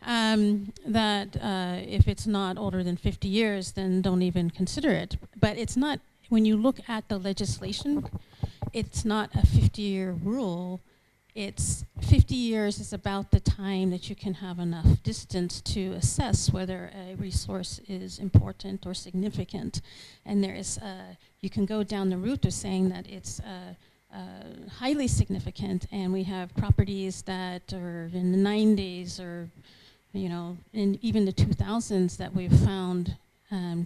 S4: That if it's not older than 50 years, then don't even consider it. But it's not, when you look at the legislation, it's not a 50-year rule. It's 50 years is about the time that you can have enough distance to assess whether a resource is important or significant. And there is, you can go down the route of saying that it's highly significant, and we have properties that are in the 90s or, you know, in even the 2000s that we've found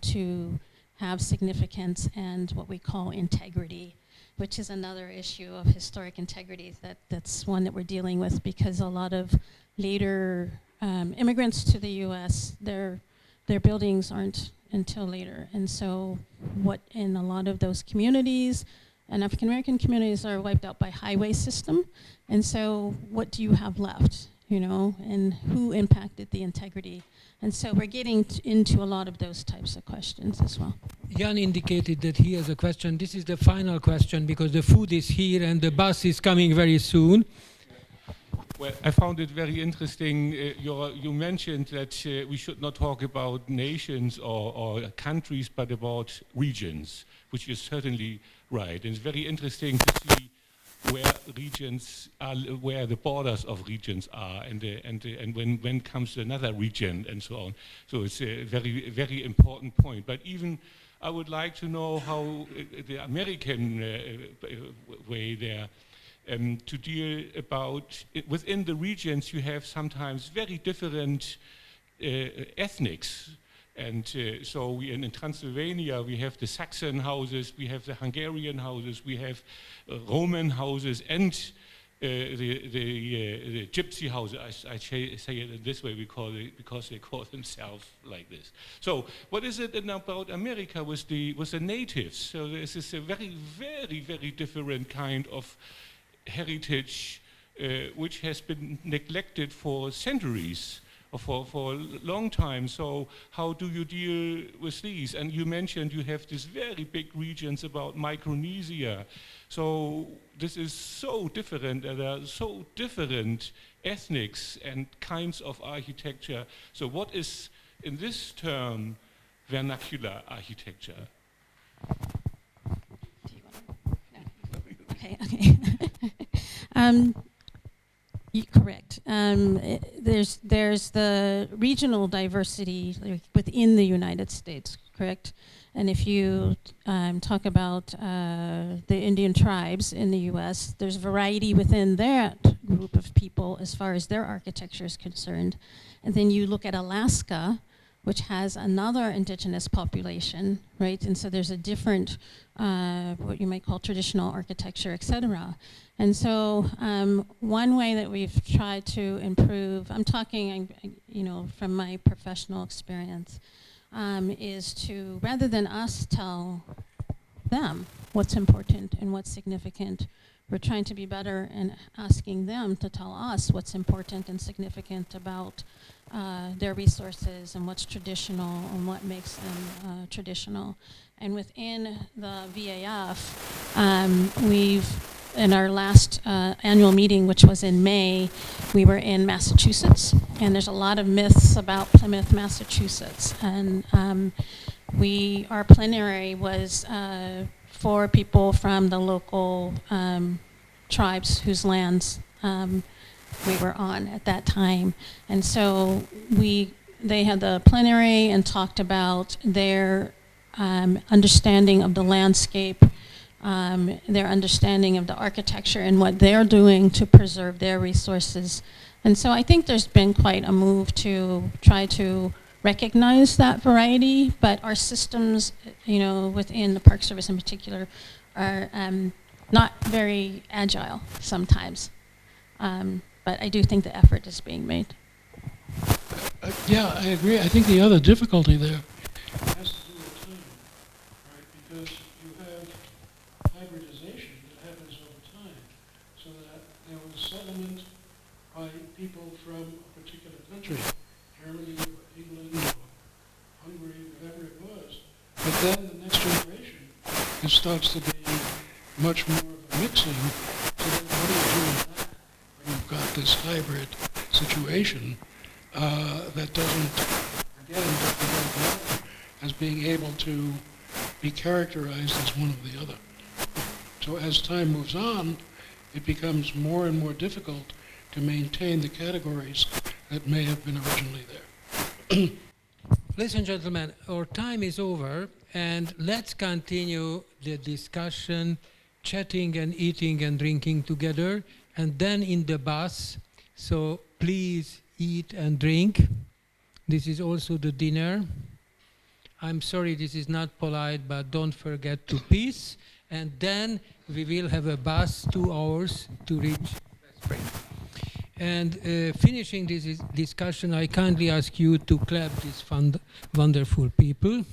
S4: to have significance and what we call integrity, which is another issue of historic integrity. That's one that we're dealing with, because a lot of later immigrants to the U.S., their buildings aren't until later. And so what in a lot of those communities, and African American communities, are wiped out by highway system. And so what do you have left, you know, and who impacted the integrity? And so we're getting into a lot of those types of questions as well.
S2: Jan indicated that he has a question. This is the final question, because the food is here and the bus is coming very soon.
S8: Well, I found it very interesting. You mentioned that we should not talk about nations or countries, but about regions, which is certainly right. And it's very interesting to see where regions are, where the borders of regions are, and when comes another region, and so on. So it's a very, very important point. But even I would like to know how the American way there to deal about within the regions. You have sometimes very different ethnics. And so we in Transylvania, we have the Saxon houses, we have the Hungarian houses, we have Roman houses, and the gypsy houses. I say it this way because they call themselves like this. So what is it about America with the natives? So this is a very, very, very different kind of heritage which has been neglected for centuries. For a long time. So how do you deal with these? And you mentioned you have these very big regions about Micronesia. So this is so different, and there are so different ethnics and kinds of architecture. So what is, in this term, vernacular architecture?
S4: Do you want to? No. Okay. Correct. There's the regional diversity within the United States, correct? And if you talk about the Indian tribes in the U.S., there's variety within that group of people as far as their architecture is concerned. And then you look at Alaska, which has another indigenous population, right? And so there's a different, what you might call traditional architecture, et cetera. And so one way that we've tried to improve, I'm talking, from my professional experience, is to, rather than us tell them what's important and what's significant, we're trying to be better in asking them to tell us what's important and significant about their resources and what's traditional and what makes them traditional. And within the VAF, in our last annual meeting, which was in May, we were in Massachusetts, and there's a lot of myths about Plymouth, Massachusetts. And our plenary was for people from the local tribes whose lands we were on at that time. And so they had the plenary and talked about their understanding of the landscape, their understanding of the architecture and what they're doing to preserve their resources. And so I think there's been quite a move to try to recognize that variety, but our systems, within the Park Service in particular, are not very agile sometimes. But I do think the effort is being made.
S5: Yeah, I agree. I think the other difficulty there has to do with time, right? Because you have hybridization that happens over time, so that there was settlement by people from a particular country, Germany, or England, or Hungary, whatever it was. But then the next generation, it starts to be much more of a mixing. So then what do you do with that? You've got this hybrid situation that doesn't matter as being able to be characterized as one or the other. So as time moves on, it becomes more and more difficult to maintain the categories that may have been originally there.
S2: Ladies and gentlemen, our time is over, and let's continue the discussion, chatting and eating and drinking together, and then in the bus. So please eat and drink. This is also the dinner. I'm sorry this is not polite, but don't forget to peace. And then we will have a bus 2 hours to reach Veszprém. And finishing this discussion, I kindly ask you to clap these wonderful people.